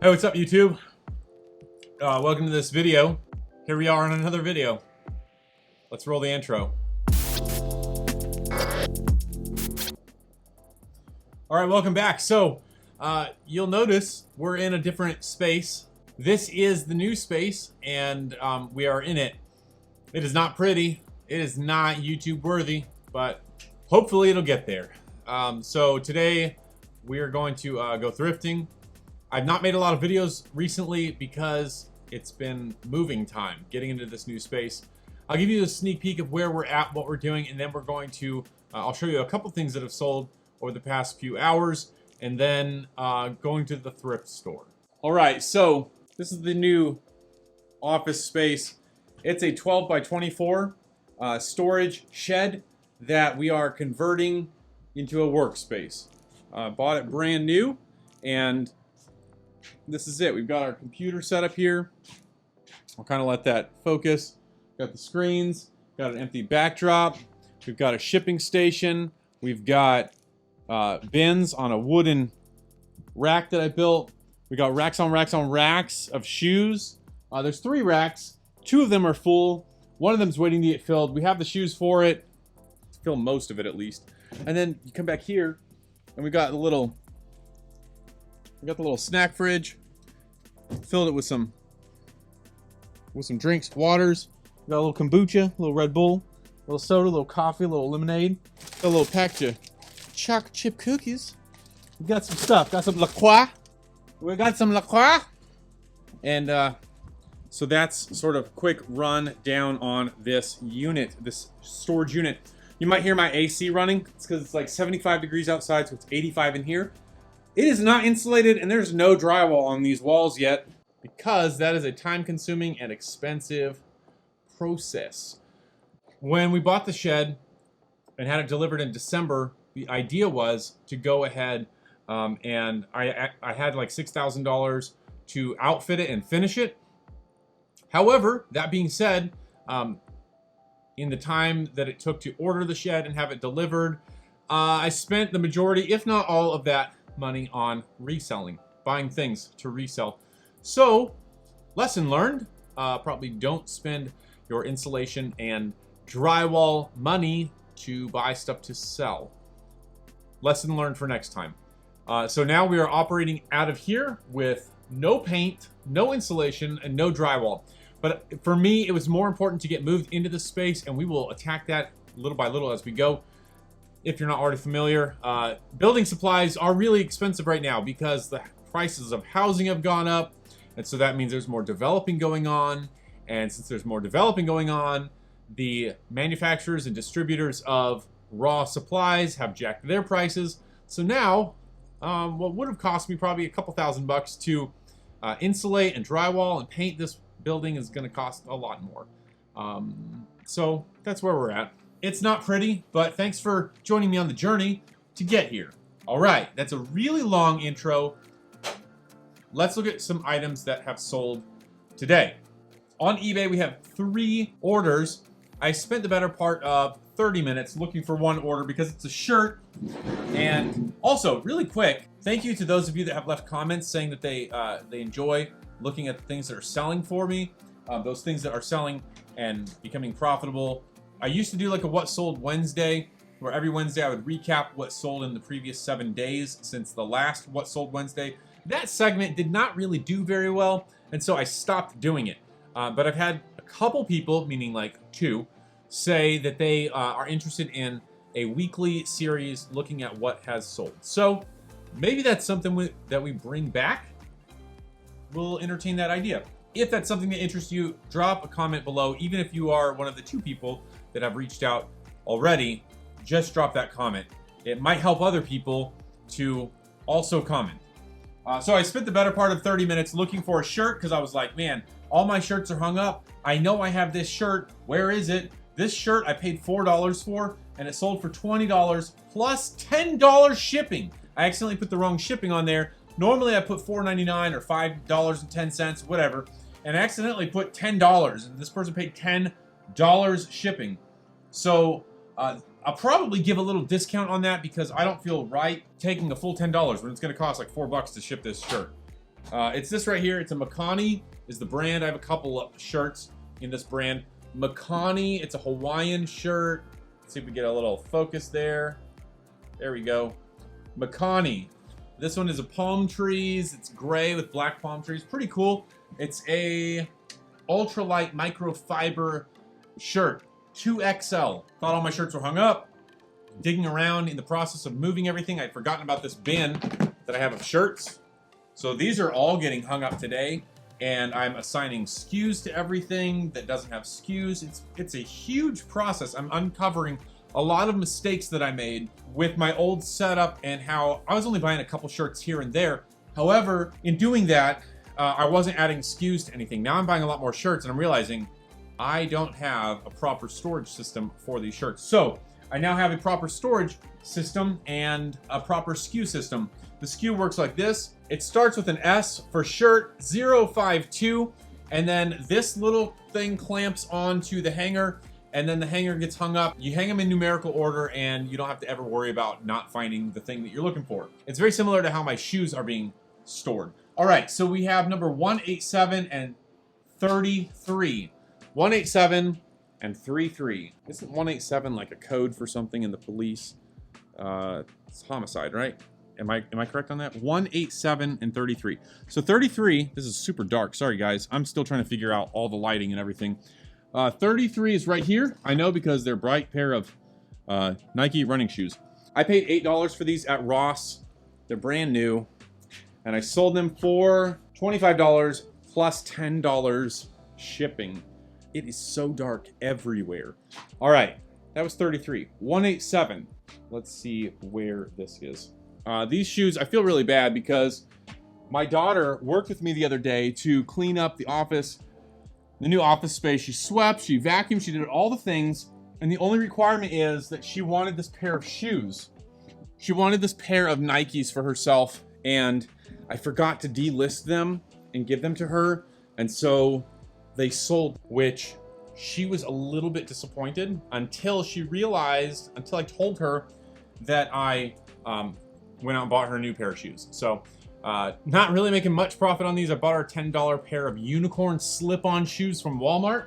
Hey, what's up, YouTube? Welcome to this video. Here we are on another video. Let's roll the intro. All right, welcome back. So, you'll notice we're in a different space. This is the new space, and we are in it. It is not pretty. It is not YouTube worthy, but hopefully it'll get there. So today we are going to go thrifting. I've not made a lot of videos recently because it's been moving time, getting into this new space. I'll give you a sneak peek of where we're at, what we're doing, and then we're going to, I'll show you a couple things that have sold over the past few hours, and then going to the thrift store. All right, so this is the new office space. It's a 12 by 24 storage shed that we are converting into a workspace. Bought it brand new, and this is it. We've got our computer set up here. I'll kind of let that focus. Got the screens, got an empty backdrop. We've got a shipping station. We've got bins on a wooden rack that I built. We got racks on racks on racks of shoes. There's 3 racks. 2 of them are full. One of them's waiting to get filled. We have the shoes for it. Fill most of it at least. And then you come back here, and we got the little snack fridge. Filled it with some drinks, waters. We got a little kombucha, a little Red Bull, a little soda, a little coffee, a little lemonade. Got a little package of chocolate chip cookies. We got some stuff. Got some La Croix. We got some La Croix. And so that's sort of quick run down on this unit, this storage unit. You might hear my AC running. It's because it's like 75 degrees outside, so it's 85 in here. It is not insulated, and there's no drywall on these walls yet because that is a time-consuming and expensive process. When we bought the shed and had it delivered in December, the idea was to go ahead and I had like $6,000 to outfit it and finish it. However, that being said, in the time that it took to order the shed and have it delivered, I spent the majority, if not all of that money on reselling, buying things to resell. So, lesson learned, probably don't spend your insulation and drywall money to buy stuff to sell. Lesson learned for next time. So now we are operating out of here with no paint, no insulation, and no drywall. But for me, it was more important to get moved into the space, and we will attack that little by little as we go. If you're not already familiar, building supplies are really expensive right now because the prices of housing have gone up, and so that means there's more developing going on. And since there's more developing going on, the manufacturers and distributors of raw supplies have jacked their prices. So now, what would have cost me probably a couple $1,000 to insulate and drywall and paint this building is going to cost a lot more. So that's where we're at. It's not pretty, but thanks for joining me on the journey to get here. All right, that's a really long intro. Let's look at some items that have sold today. On eBay, we have 3 orders. I spent the better part of 30 minutes looking for one order because it's a shirt. And also, really quick, thank you to those of you that have left comments saying that they enjoy looking at the things that are selling for me. Those things that are selling and becoming profitable. I used to do like a What Sold Wednesday, where every Wednesday I would recap what sold in the previous 7 days since the last What Sold Wednesday. That segment did not really do very well, and so I stopped doing it. But I've had a couple people, meaning like 2, say that they are interested in a weekly series looking at what has sold. So maybe that's something that we bring back. We'll entertain that idea. If that's something that interests you, drop a comment below. Even if you are one of the 2 people that have reached out already, just drop that comment. It might help other people to also comment. So I spent the better part of 30 minutes looking for a shirt because I was like, man, all my shirts are hung up. I know I have this shirt. Where is it? This shirt I paid $4 for, and it sold for $20 plus $10 shipping. I accidentally put the wrong shipping on there. Normally I put $4.99 or $5.10, whatever, and I accidentally put $10, and this person paid $10 shipping. So I'll probably give a little discount on that because I don't feel right taking a full $10 when it's going to cost like $4 to ship this shirt. It's this right here. It's a Makani is the brand. I have a couple of shirts in this brand. Makani, it's a Hawaiian shirt. Let's see if we get a little focus there. There we go. Makani. This one is a palm trees. It's gray with black palm trees. Pretty cool. It's a ultralight microfiber shirt. 2XL. Thought all my shirts were hung up. Digging around in the process of moving everything, I'd forgotten about this bin that I have of shirts. So these are all getting hung up today. And I'm assigning SKUs to everything that doesn't have SKUs. It's a huge process. I'm uncovering a lot of mistakes that I made with my old setup and how I was only buying a couple shirts here and there. However, in doing that, I wasn't adding SKUs to anything. Now I'm buying a lot more shirts and I'm realizing I don't have a proper storage system for these shirts. So I now have a proper storage system and a proper SKU system. The SKU works like this. It starts with an S for shirt 052, and then this little thing clamps onto the hanger, and then the hanger gets hung up. You hang them in numerical order, and you don't have to ever worry about not finding the thing that you're looking for. It's very similar to how my shoes are being stored. All right, so we have number 187 and 33. 187 and 33. Isn't 187 like a code for something in the police? It's homicide, right? Am I correct on that? 187 and 33. So 33, this is super dark. Sorry guys, I'm still trying to figure out all the lighting and everything. 33 is right here. I know because they're a bright pair of Nike running shoes. I paid $8 for these at Ross. They're brand new. And I sold them for $25 plus $10 shipping. It is so dark everywhere. All right, that was 33. 187. Let's see where this is. These shoes, I feel really bad because my daughter worked with me the other day to clean up the office, the new office space. She swept, she vacuumed, she did all the things. And the only requirement is that she wanted this pair of shoes. She wanted this pair of Nikes for herself. And I forgot to delist them and give them to her. And so they sold, which she was a little bit disappointed until she realized, until I told her that I went out and bought her a new pair of shoes. So not really making much profit on these. I bought her a $10 pair of unicorn slip-on shoes from Walmart.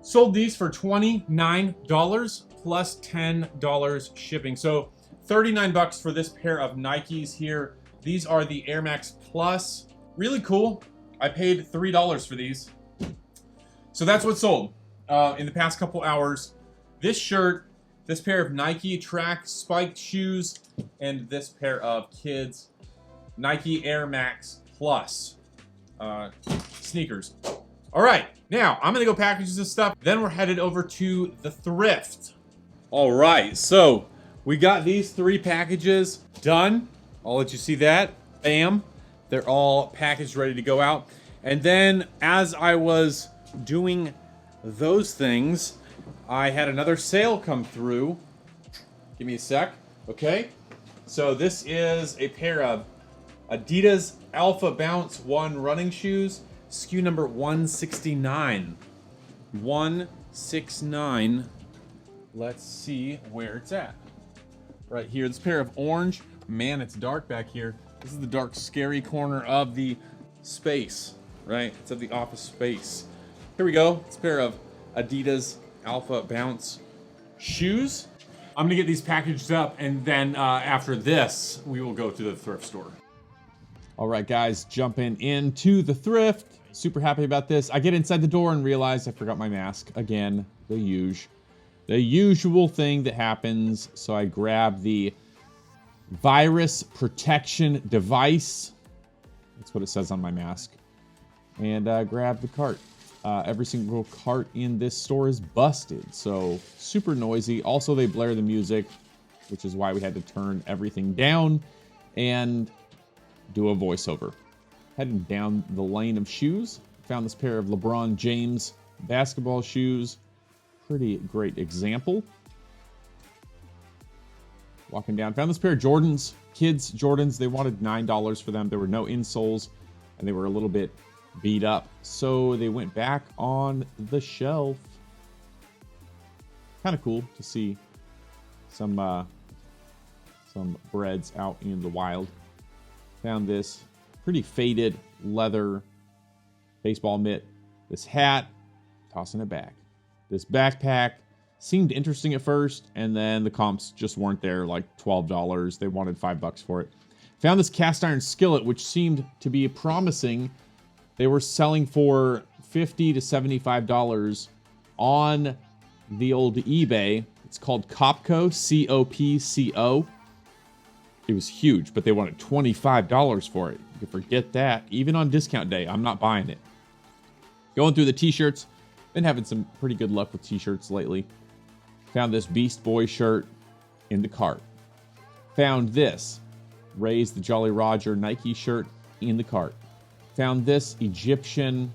Sold these for $29 plus $10 shipping. So 39 bucks for this pair of Nikes here. These are the Air Max Plus. Really cool. I paid $3 for these. So that's what sold in the past couple hours. This shirt, this pair of Nike track spiked shoes, and this pair of kids Nike Air Max Plus sneakers. All right, now I'm gonna go package this stuff. Then we're headed over to the thrift. All right, so we got these 3 packages done. I'll let you see that. Bam, they're all packaged, ready to go out. And then as I was doing those things, I had another sale come through. Give me a sec. Okay, so this is a pair of Adidas Alpha Bounce 1 running shoes, SKU number 169. 169. Let's see where it's at. Right here, this pair of orange. Man, it's dark back here. This is the dark, scary corner of the space, right? It's of the office space. Here we go. It's a pair of Adidas Alpha Bounce shoes. I'm gonna get these packaged up, and then after this, we will go to the thrift store. All right, guys, jumping into the thrift. Super happy about this. I get inside the door and realize I forgot my mask. Again, the usual thing that happens. So I grab the virus protection device. That's what it says on my mask. And grab the cart. Every single cart in this store is busted, so super noisy. Also, they blare the music, which is why we had to turn everything down and do a voiceover. Heading down the lane of shoes, found this pair of LeBron James basketball shoes. Pretty great example. Walking down, found this pair of Jordans, kids Jordans. They wanted $9 for them. There were no insoles, and they were a little bit beat up, so they went back on the shelf. Kind of cool to see some breads out in the wild. Found this pretty faded leather baseball mitt. This hat, tossing it back. This backpack seemed interesting at first, and then the comps just weren't there, like $12. They wanted $5 for it. Found this cast iron skillet, which seemed to be promising. They were selling for $50 to $75 on the old eBay. It's called Copco, C-O-P-C-O. It was huge, but they wanted $25 for it. You can forget that. Even on discount day, I'm not buying it. Going through the t-shirts. Been having some pretty good luck with t-shirts lately. Found this Beast Boy shirt in the cart. Found this Raise the Jolly Roger Nike shirt in the cart. Found this Egyptian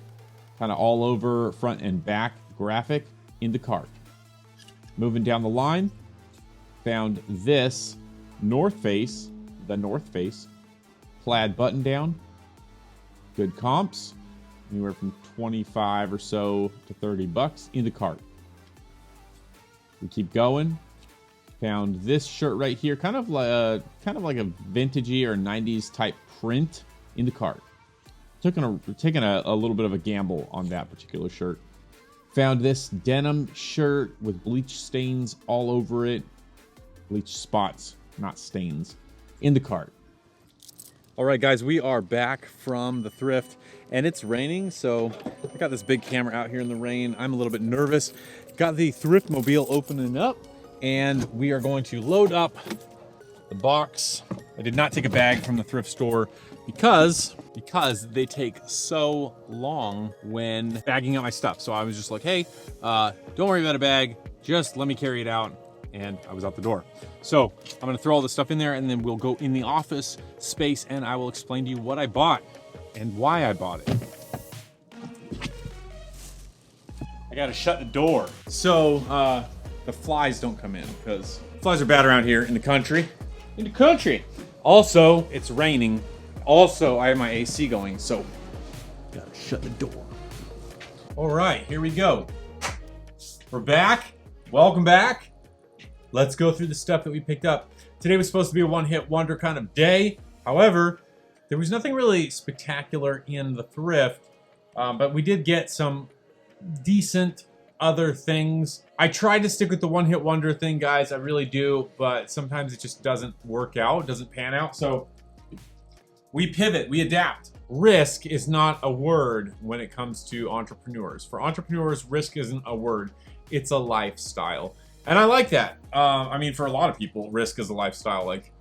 kind of all over front and back graphic in the cart. Moving down the line, found this North Face, the North Face plaid button down. Good comps, anywhere from 25 or so to $30 in the cart. We keep going. Found this shirt right here, kind of like a vintagey or 90s type print in the cart. Taking a little bit of a gamble on that particular shirt. Found this denim shirt with bleach stains all over it. Bleach spots, not stains, in the cart. All right, guys, we are back from the thrift, and it's raining, so I got this big camera out here in the rain. I'm a little bit nervous. Got the thrift mobile opening up, and we are going to load up the box. I did not take a bag from the thrift store because they take so long when bagging out my stuff. So I was just like, hey, don't worry about a bag, just let me carry it out. And I was out the door. So I'm gonna throw all this stuff in there, and then we'll go in the office space and I will explain to you what I bought and why I bought it. I gotta shut the door so the flies don't come in, because flies are bad around here in the country. Also, it's raining. Also, I have my AC going, so gotta shut the door. All right, here we go. We're back. Welcome back. Let's go through the stuff that we picked up. Today was supposed to be a one-hit wonder kind of day. However, there was nothing really spectacular in the thrift, but we did get some decent other things. I tried to stick with the one-hit wonder thing, guys. I really do, but sometimes it just doesn't work out, doesn't pan out. So we pivot, we adapt. Risk is not a word when it comes to entrepreneurs. For entrepreneurs, risk isn't a word, it's a lifestyle. And I like that. I mean, for a lot of people, risk is a lifestyle. Like,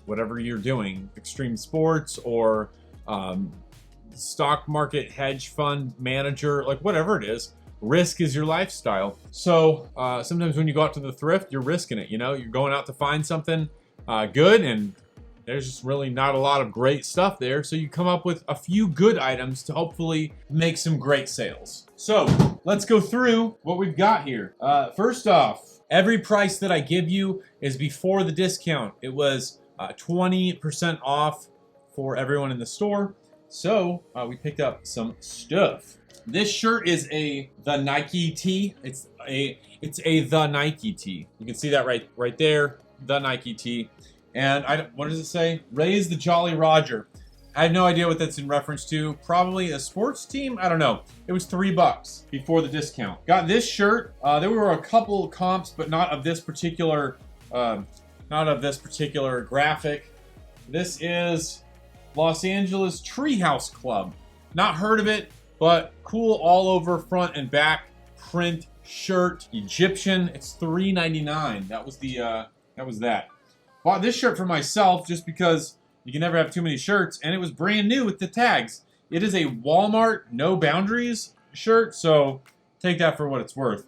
whatever you're doing, extreme sports or stock market, hedge fund manager, like whatever it is, risk is your lifestyle. So sometimes when you go out to the thrift, you're risking it, you know? You're going out to find something good, and there's just really not a lot of great stuff there. So you come up with a few good items to hopefully make some great sales. So let's go through what we've got here. First off, every price that I give you is before the discount. It was 20% off for everyone in the store. So we picked up some stuff. This shirt is the Nike tee. It's a the Nike tee. You can see that right there, the Nike tee. And what does it say? Raise the Jolly Roger. I have no idea what that's in reference to. Probably a sports team? I don't know. It was $3 before the discount. Got this shirt. There were a couple comps, but not of this particular graphic. This is Los Angeles Treehouse Club. Not heard of it, but cool all over front and back print shirt. Egyptian. It's $3.99. That was that. Bought this shirt for myself just because you can never have too many shirts, and it was brand new with the tags. It is a Walmart No Boundaries shirt, so take that for what it's worth.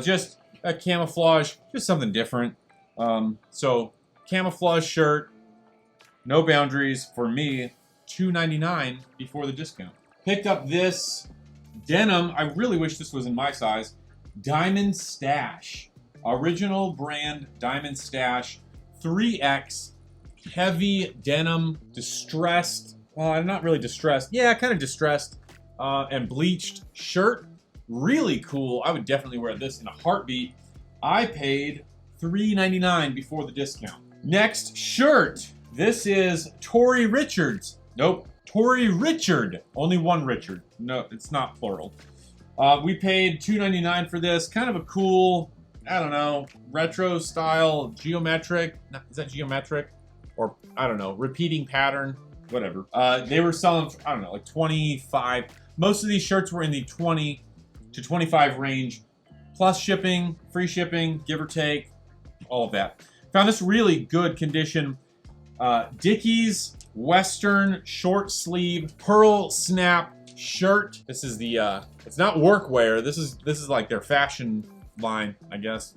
Just a camouflage, just something different. So camouflage shirt, No Boundaries for me, $2.99 before the discount. Picked up this denim. I really wish this was in my size. Diamond Stash. Original brand Diamond Stash, 3X, heavy denim, distressed, well, not really distressed, yeah, kind of distressed, and bleached shirt. Really cool. I would definitely wear this in a heartbeat. I paid $3.99 before the discount. Next shirt, This is Tori Richards. Nope, Tori Richard. Only one Richard. No, it's not plural. We paid $2.99 for this. Kind of a cool, I don't know, retro style geometric. Is that geometric? Or, I don't know, repeating pattern. Whatever. They were selling, I don't know, like 25. Most of these shirts were in the 20 to 25 range. Plus shipping, free shipping, give or take. All of that. Found this really good condition. Dickies Western short sleeve pearl snap shirt. This is the it's not workwear. This is like their fashion line, I guess.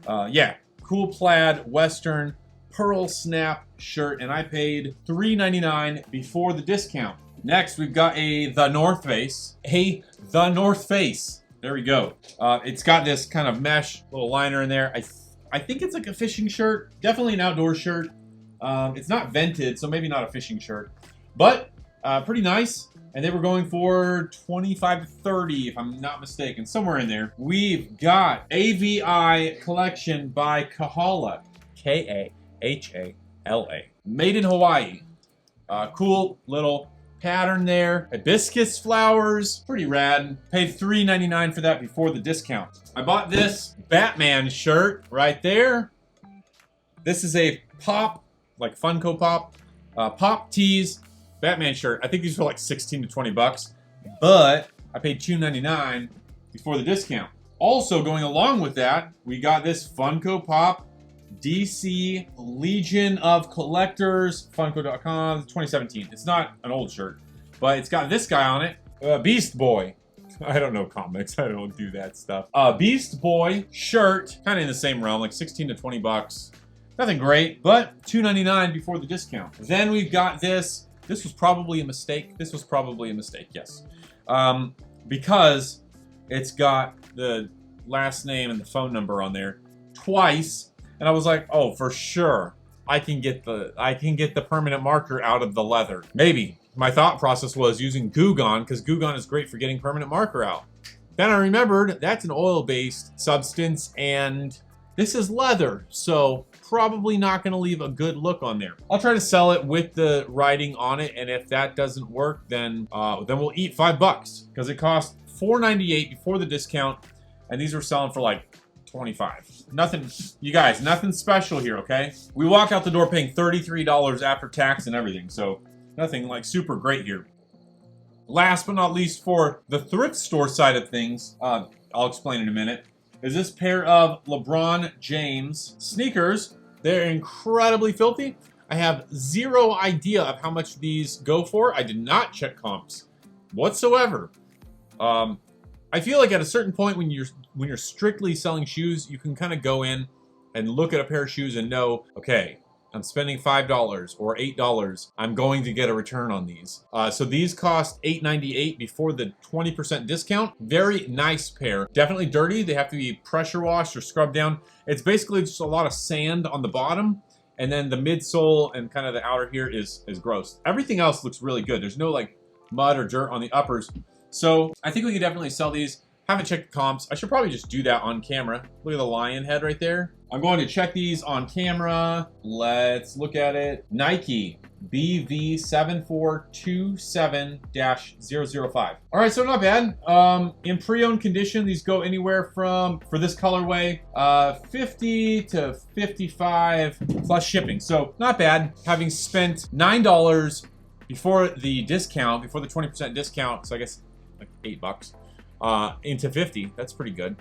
Yeah, cool plaid Western pearl snap shirt, and I paid $3.99 before the discount. Next, we've got The North Face. The North Face. There we go. It's got this kind of mesh little liner in there. I think it's like a fishing shirt. Definitely an outdoor shirt. It's not vented, so maybe not a fishing shirt. But pretty nice. And they were going for $25 to $30, if I'm not mistaken. Somewhere in there. We've got AVI Collection by Kahala. K-A-H-A-L-A. Made in Hawaii. Cool little pattern there. Hibiscus flowers. Pretty rad. Paid $3.99 for that before the discount. I bought this Batman shirt right there. This is a Pop, like Funko Pop, Pop Tees Batman shirt. I think these were like 16 to 20 bucks, but I paid $2.99 before the discount. Also going along with that, we got this Funko Pop DC Legion of Collectors, Funko.com, 2017. It's not an old shirt, but it's got this guy on it, Beast Boy. I don't know comics. I don't do that stuff. Beast Boy shirt, kind of in the same realm, like 16 to 20 bucks. Nothing great, but $2.99 before the discount. Then we've got this. This was probably a mistake. This was probably a mistake, yes. Because it's got the last name and the phone number on there twice. And I was like, oh, for sure, I can get the permanent marker out of the leather. Maybe. My thought process was using Goo Gone, because Goo Gone is great for getting permanent marker out. Then I remembered that's an oil-based substance, and this is leather, so probably not going to leave a good look on there. I'll try to sell it with the writing on it, and if that doesn't work, then we'll eat $5 because it cost $4.98 before the discount, and these were selling for like $25. Nothing, you guys, nothing special here, okay? We walk out the door paying $33 after tax and everything, so nothing like super great here. Last but not least, for the thrift store side of things, I'll explain in a minute, is this pair of Lebron James sneakers. They're incredibly filthy. I have zero idea of how much these go for. I did not check comps whatsoever. I feel like at a certain point when you're strictly selling shoes, you can kind of go in and look at a pair of shoes and know, okay, I'm spending $5 or $8. I'm going to get a return on these. So these cost $8.98 before the 20% discount. Very nice pair. Definitely dirty. They have to be pressure washed or scrubbed down. It's basically just a lot of sand on the bottom, and then the midsole and kind of the outer here is gross. Everything else looks really good. There's no like mud or dirt on the uppers. So I think we could definitely sell these. Haven't checked the comps. I should probably just do that on camera. Look at the lion head right there. I'm going to check these on camera. Let's look at it. Nike BV7427-005. All right, so not bad. In pre-owned condition, these go anywhere from, for this colorway, 50 to 55 plus shipping. So not bad. Having spent $9 before the discount, before the 20% discount, so I guess like $8. Into 50. That's pretty good.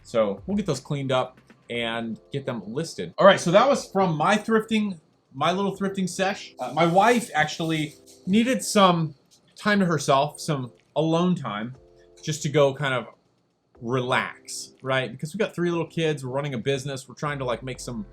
So we'll get those cleaned up and get them listed. All right, so that was from my little thrifting sesh. My wife actually needed some time to herself, some alone time, just to go kind of relax, right? Because we got 3 little kids, we're running a business, we're trying to like make some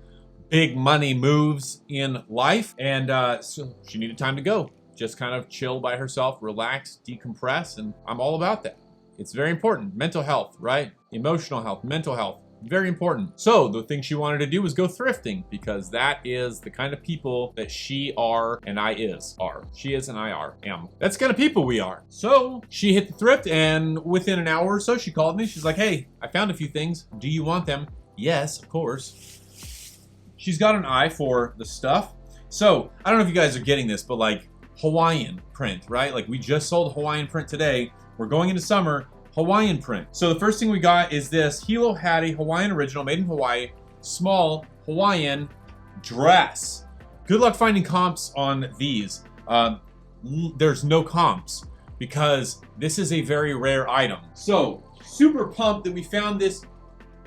big money moves in life, and so she needed time to go, just kind of chill by herself, relax, decompress, and I'm all about that. It's very important. Mental health, right? Emotional health, mental health, very important. So the thing she wanted to do was go thrifting, because that is the kind of people that she are and I are. She is and I am. That's the kind of people we are. So she hit the thrift, and within an hour or so, she called me. She's like, hey, I found a few things. Do you want them? Yes, of course. She's got an eye for the stuff. So, I don't know if you guys are getting this, but like Hawaiian print, right? Like we just sold Hawaiian print today. We're going into summer, Hawaiian print. So the first thing we got is this Hilo Hattie Hawaiian Original, made in Hawaii, small Hawaiian dress. Good luck finding comps on these. There's no comps because this is a very rare item. So, super pumped that we found this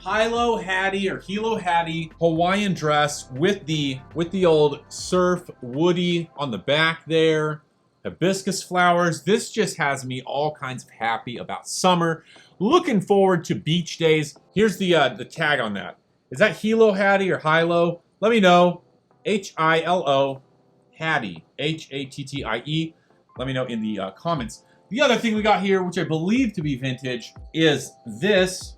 Hilo Hattie or Hilo Hattie Hawaiian dress with the old surf woody on the back there, hibiscus flowers. This just has me all kinds of happy about summer. Looking forward to beach days. Here's the tag on that. Is that Hilo Hattie or Hilo? Let me know. H-I-L-O Hattie, H-A-T-T-I-E. Let me know in the comments. The other thing we got here, which I believe to be vintage, is this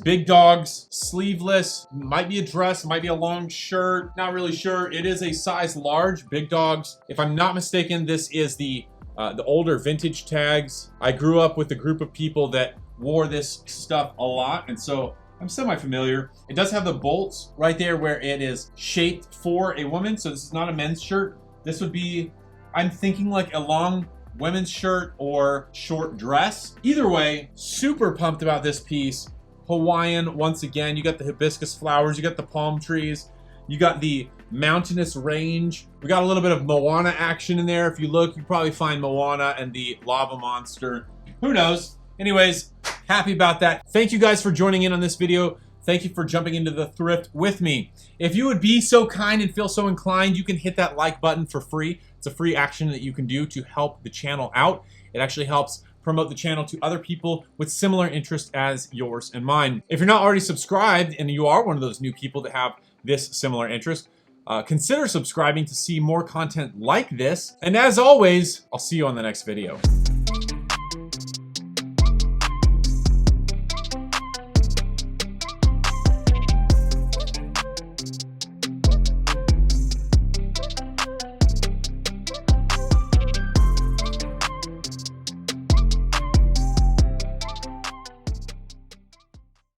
Big Dogs sleeveless. Might be a dress, might be a long shirt, not really sure. It is a size large, Big Dogs. If I'm not mistaken, this is the older vintage tags. I grew up with a group of people that wore this stuff a lot, and so I'm semi-familiar. It does have the bolts right there where it is shaped for a woman, so this is not a men's shirt. This would be, I'm thinking like a long women's shirt or short dress. Either way, super pumped about this piece. Hawaiian, once again, you got the hibiscus flowers, you got the palm trees, you got the mountainous range. We got a little bit of Moana action in there. If you look, you probably find Moana and the lava monster. Who knows? Anyways, happy about that. Thank you guys for joining in on this video. Thank you for jumping into the thrift with me. If you would be so kind and feel so inclined, you can hit that like button for free. It's a free action that you can do to help the channel out. It actually helps promote the channel to other people with similar interests as yours and mine. If you're not already subscribed and you are one of those new people that have this similar interest, consider subscribing to see more content like this. And as always, I'll see you on the next video.